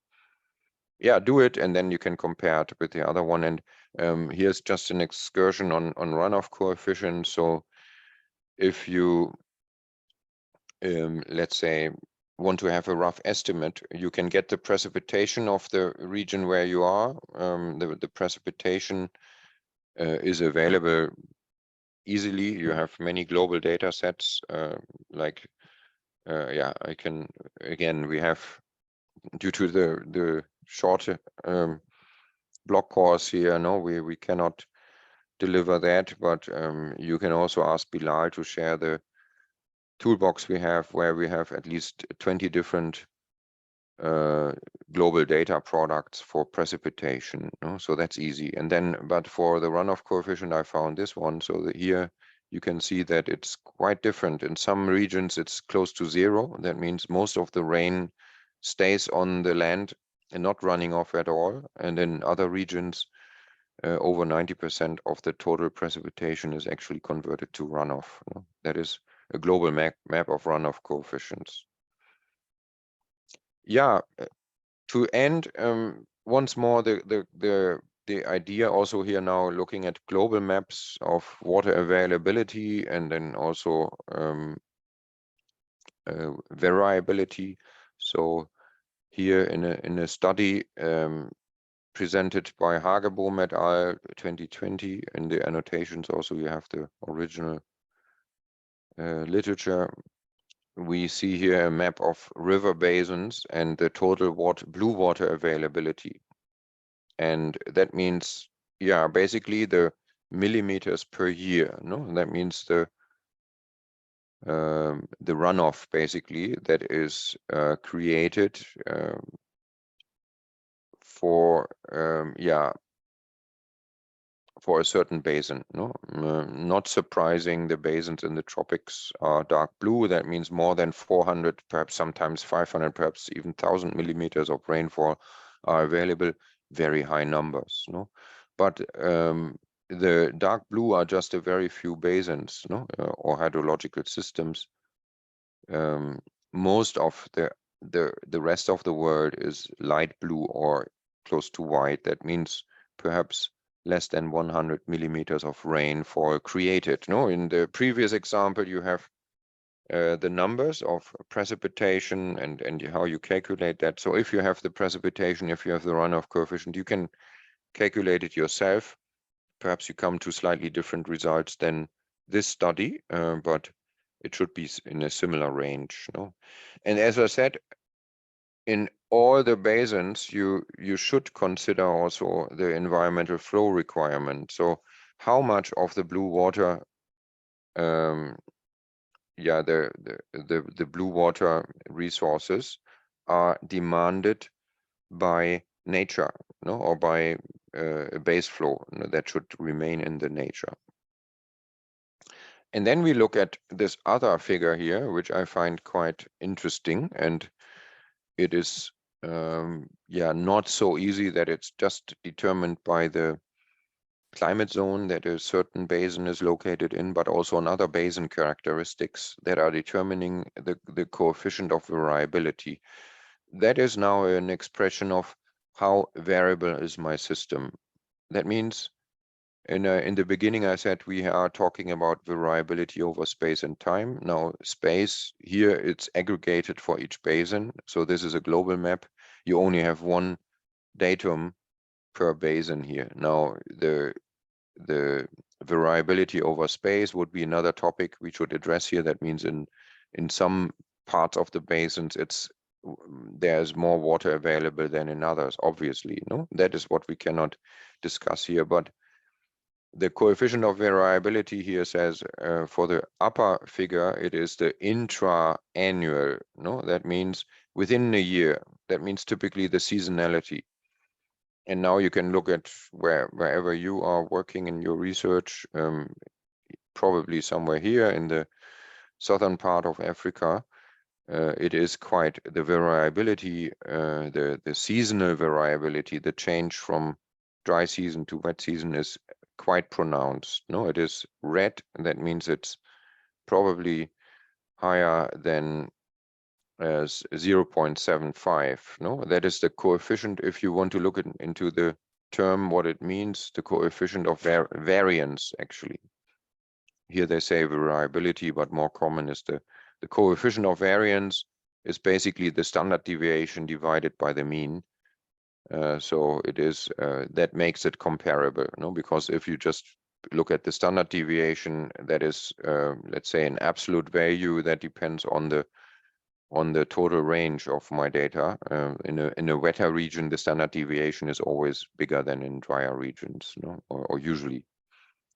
Yeah, do it, and then you can compare it with the other one. And here's just an excursion on runoff coefficient. So if you let's say want to have a rough estimate, you can get the precipitation of the region where you are. The precipitation is available easily. You have many global data sets. Yeah, I can, again, we have, due to the short block course here, no, we cannot deliver that, but you can also ask Bilal to share the toolbox we have, where we have at least 20 different global data products for precipitation. No? So that's easy. And then, but for the runoff coefficient, I found this one. So here you can see that it's quite different. In some regions, it's close to zero. That means most of the rain stays on the land and not running off at all. And in other regions, over 90% of the total precipitation is actually converted to runoff. No? That is a global map of runoff coefficients. Yeah, to end, once more, the idea also here now, looking at global maps of water availability, and then also variability. So here in a study presented by Hageboom et al. 2020, in the annotations also you have the original literature. We see here a map of river basins and the total blue water availability. And that means, yeah, basically the millimeters per year. No, that means the runoff basically that is created for yeah, for a certain basin. No, not surprising, the basins in the tropics are dark blue. That means more than 400, perhaps sometimes 500, perhaps even 1,000 millimeters of rainfall are available. Very high numbers. No, but the dark blue are just a very few basins, no, or hydrological systems. Most of the rest of the world is light blue or close to white. That means perhaps less than 100 millimeters of rainfall created. No, in the previous example, you have the numbers of precipitation and how you calculate that. So if you have the precipitation, if you have the runoff coefficient, you can calculate it yourself. Perhaps you come to slightly different results than this study, but it should be in a similar range. No, and as I said, in all the basins, you should consider also the environmental flow requirement. So how much of the blue water, yeah, the blue water resources are demanded by nature, no, or by base flow, no, that should remain in the nature. And then we look at this other figure here, which I find quite interesting, and it is yeah, not so easy that it's just determined by the climate zone that a certain basin is located in, but also on other basin characteristics that are determining the coefficient of variability. That is now an expression of how variable is my system. That means in the beginning, I said we are talking about variability over space and time. Now, space here, it's aggregated for each basin. So this is a global map. You only have one datum per basin here. Now, the variability over space would be another topic we should address here. That means in some parts of the basins, there's more water available than in others, obviously. No, that is what we cannot discuss here. But the coefficient of variability here says for the upper figure, it is the intra-annual. No, that means within a year. That means typically the seasonality. And now you can look at wherever you are working in your research, probably somewhere here in the southern part of Africa, it is quite the variability, the seasonal variability, the change from dry season to wet season is quite pronounced. No, it is red, and that means it's probably higher than 0.75. No, that is the coefficient. If you want to look into the term, what it means, the coefficient of variance, actually. Here they say variability, but more common is the coefficient of variance is basically the standard deviation divided by the mean. So it is that makes it comparable, no? Because if you just look at the standard deviation, that is, let's say, an absolute value that depends on the total range of my data. In a wetter region, the standard deviation is always bigger than in drier regions, no? Or usually.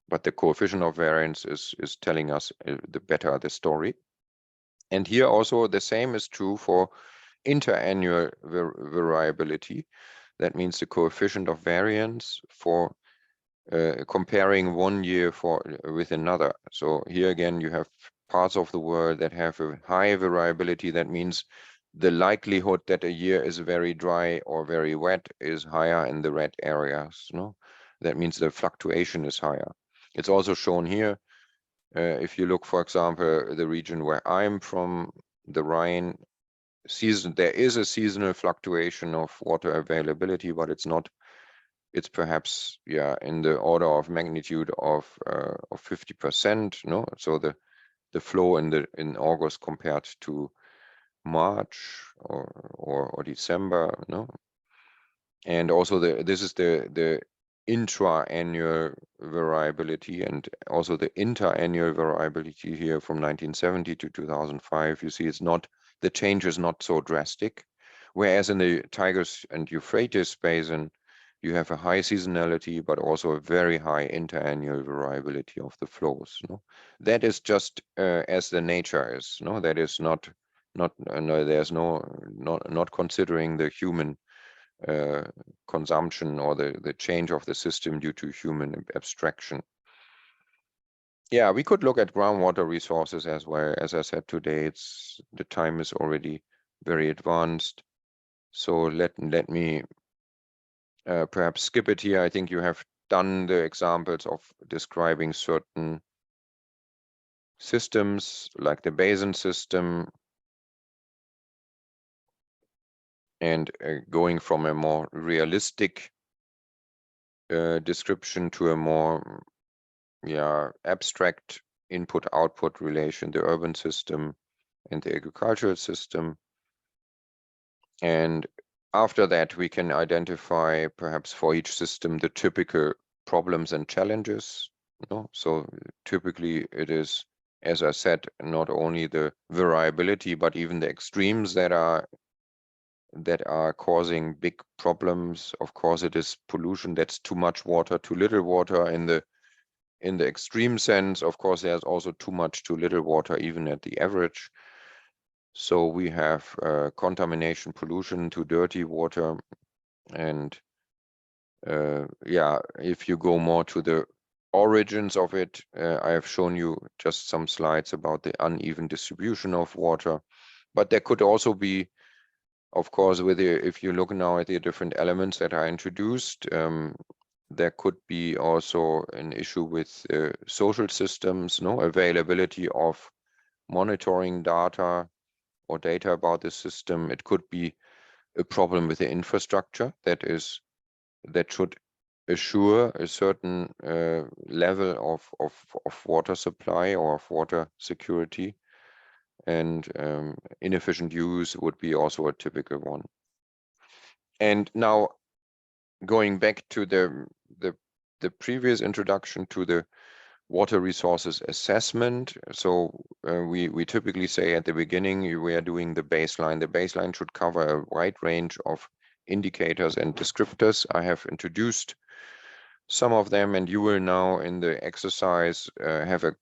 But the coefficient of variance is telling us the better the story. And here also the same is true for interannual variability. That means the coefficient of variance for comparing one year with another. So here again, you have parts of the world that have a high variability. That means the likelihood that a year is very dry or very wet is higher in the red areas. No, that means the fluctuation is higher. It's also shown here. If you look, for example, the region where I'm from, the Rhine season, there is a seasonal fluctuation of water availability, but it's not. It's perhaps, yeah, in the order of magnitude of 50%. No, so the flow in August compared to March or December. No, and also this is the intra-annual variability, and also the inter-annual variability here from 1970 to 2005. You see, the change is not so drastic, whereas in the Tigris and Euphrates basin, you have a high seasonality, but also a very high inter-annual variability of the flows. No, that is just as the nature is. No, that is not there's not considering the human consumption or the change of the system due to human abstraction. Yeah, we could look at groundwater resources as well. As I said today, the time is already very advanced. So let me perhaps skip it here. I think you have done the examples of describing certain systems like the basin system, and going from a more realistic description to a more abstract input-output relation, the urban system and the agricultural system. And after that, we can identify perhaps for each system the typical problems and challenges. So typically it is, as I said, not only the variability, but even the extremes that are causing big problems. Of course, it is pollution. That's too much water, too little water. In the extreme sense, of course, there's also too much, too little water, even at the average. So we have contamination, pollution, too dirty water. And if you go more to the origins of it, I have shown you just some slides about the uneven distribution of water. But there could also be, of course, if you look now at the different elements that are introduced, there could be also an issue with social systems, availability of monitoring data or data about the system. It could be a problem with the infrastructure that should assure a certain level of water supply or of water security. And inefficient use would be also a typical one. And now, going back to the previous introduction to the water resources assessment. So we typically say at the beginning we are doing the baseline. The baseline should cover a wide range of indicators and descriptors. I have introduced some of them, and you will now in the exercise have a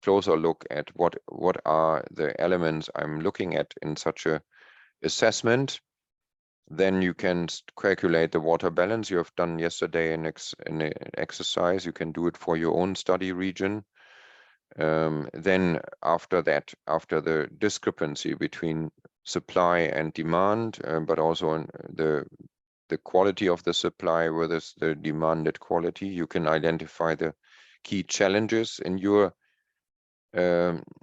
closer look at what are the elements I'm looking at in such a assessment. Then you can calculate the water balance you have done yesterday in an exercise. You can do it for your own study region. Then after that, after the discrepancy between supply and demand, but also the quality of the supply versus the demanded quality, you can identify the key challenges in your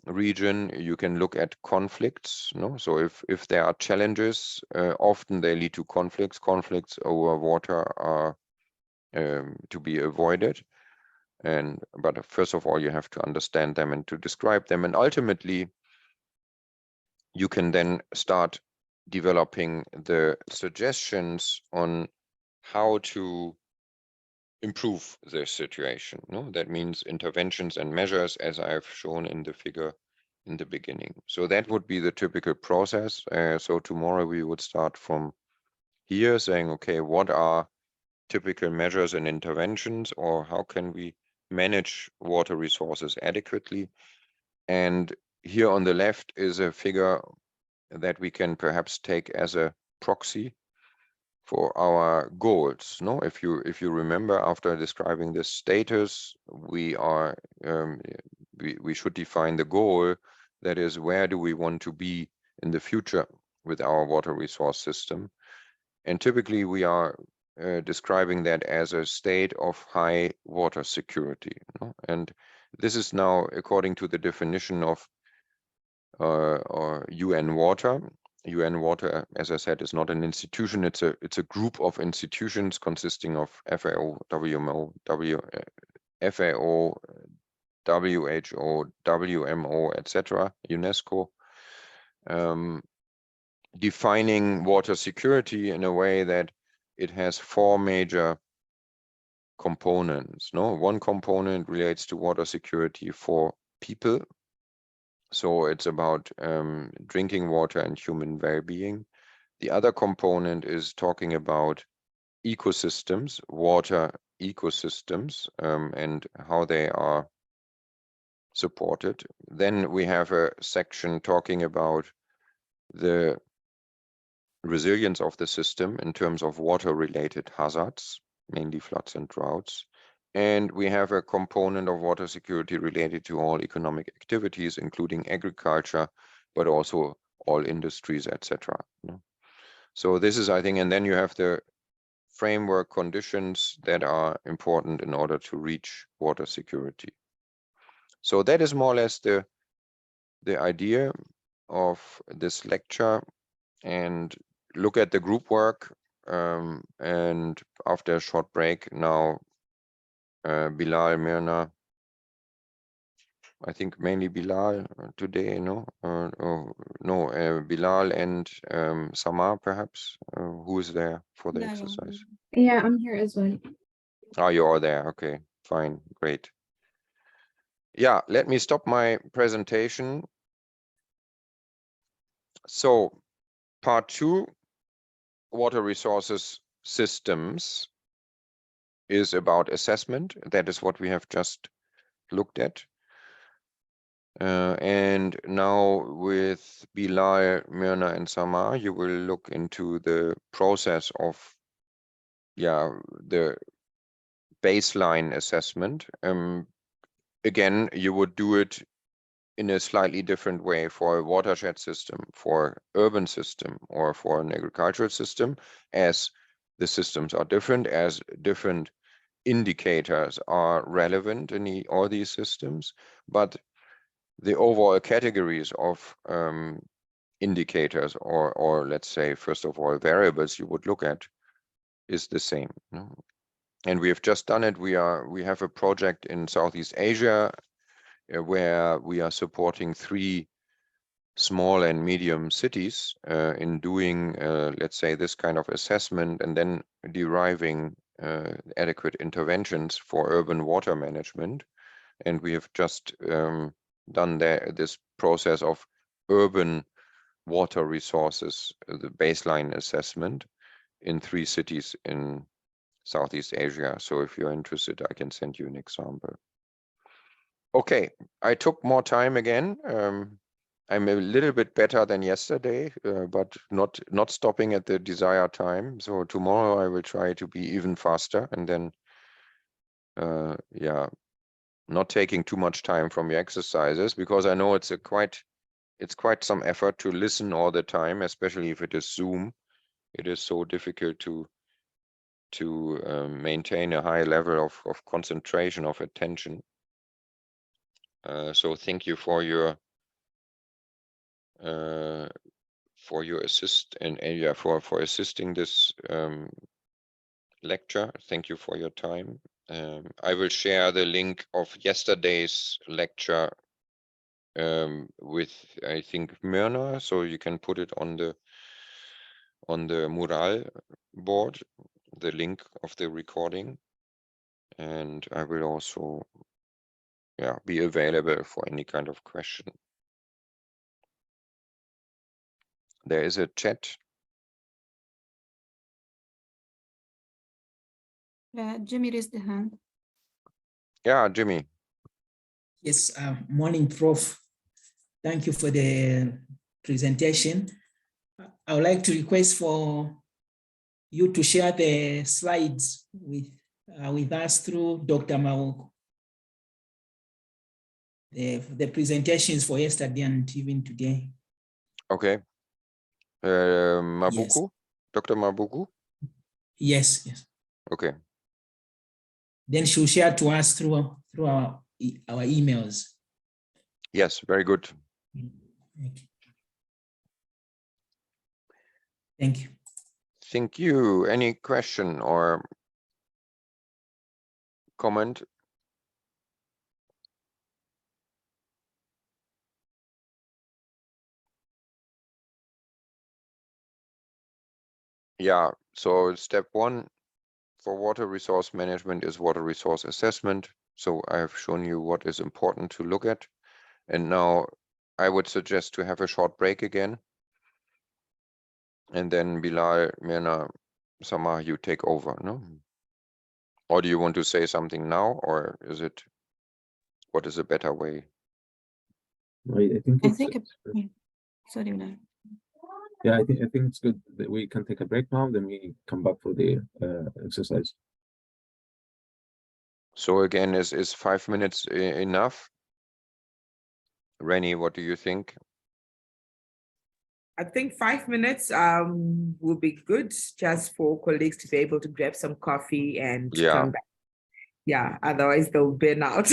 region. You can look at conflicts. No, so if there are challenges, often they lead to conflicts. Conflicts over water are to be avoided. But first of all, you have to understand them and to describe them, and ultimately you can then start developing the suggestions on how to improve the situation. No, that means interventions and measures, as I've shown in the figure in the beginning. So that would be the typical process. So tomorrow we would start from here, saying, okay, what are typical measures and interventions, or how can we manage water resources adequately? And here on the left is a figure that we can perhaps take as a proxy for our goals. No, if you remember, after describing the status, we are we should define the goal. That is, where do we want to be in the future with our water resource system? And typically we are describing that as a state of high water security. No? And this is now according to the definition of or UN Water. UN Water, as I said, is not an institution. It's a group of institutions consisting of FAO, WMO, FAO, WHO, WMO, etc., UNESCO, defining water security in a way that it has 4 major components. No, one component relates to water security for people. So it's about drinking water and human well-being. The other component is talking about ecosystems, water ecosystems, and how they are supported. Then we have a section talking about the resilience of the system in terms of water-related hazards, mainly floods and droughts. And we have a component of water security related to all economic activities, including agriculture, but also all industries, etc. So this is, I think, and then you have the framework conditions that are important in order to reach water security. So that is more or less the idea of this lecture. And look at the group work, and after a short break now, Bilal, Mirna, I think mainly Bilal today, no? Bilal and Samar, perhaps, who is there for the exercise? Yeah, I'm here as well. Oh, you are there. Okay, fine, great. Yeah, let me stop my presentation. So, part 2, water resources systems, is about assessment. That is what we have just looked at. And now with Bilal, Mirna, and Samar, you will look into the process of, the baseline assessment. Again, you would do it in a slightly different way for a watershed system, for urban system, or for an agricultural system, as the systems are different, as different indicators are relevant in all these systems, but the overall categories of indicators, or let's say, first of all, variables you would look at, is the same. And we have just done it. We have a project in Southeast Asia where we are supporting 3 small and medium cities in doing, let's say, this kind of assessment, and then deriving adequate interventions for urban water management. And we have just done this process of urban water resources, the baseline assessment, in 3 cities in Southeast Asia. So if you're interested, I can send you an example. Okay, I took more time again. I'm a little bit better than yesterday, but not stopping at the desired time. So tomorrow I will try to be even faster, and then not taking too much time from your exercises, because I know it's quite some effort to listen all the time, especially if it is Zoom. It is so difficult to maintain a high level of concentration, of attention. So thank you for your assist and yeah, for assisting this lecture. Thank you for your time. I will share the link of yesterday's lecture with, I think, Myrna, so you can put it on the mural board, the link of the recording, and I will also be available for any kind of question. There is a chat. Jimmy raised the hand. Yeah, Jimmy. Yes, morning, Prof. Thank you for the presentation. I would like to request for you to share the slides with us through Dr. Mawoko. The presentations for yesterday and even today. Okay. Mabuku, Yes. Dr. Mabuku? Yes, yes. Okay. Then she'll share to us through our emails. Yes, very good. Okay. Thank you. Thank you. Any question or comment? Yeah, so step 1 for water resource management is water resource assessment. So I have shown you what is important to look at. And now I would suggest to have a short break again. And then Bilal, Myrna, Samar, you take over, no? Or do you want to say something now, or what is a better way? I think sorry, Bilal. Yeah, I think it's good that we can take a break now, then we come back for the exercise. So again, is 5 minutes enough? Rennie, what do you think? I think 5 minutes will be good, just for colleagues to be able to grab some coffee and come back. Yeah, otherwise they'll burn out.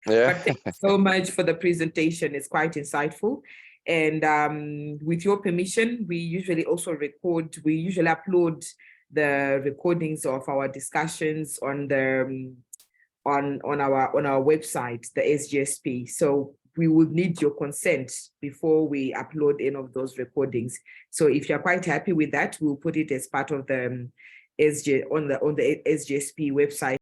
Yeah. But thank you so much for the presentation. It's quite insightful. And with your permission, we usually also upload the recordings of our discussions on the on our website, the SGSP. So we would need your consent before we upload any of those recordings. So if you're quite happy with that, we'll put it as part of the on the SGSP website.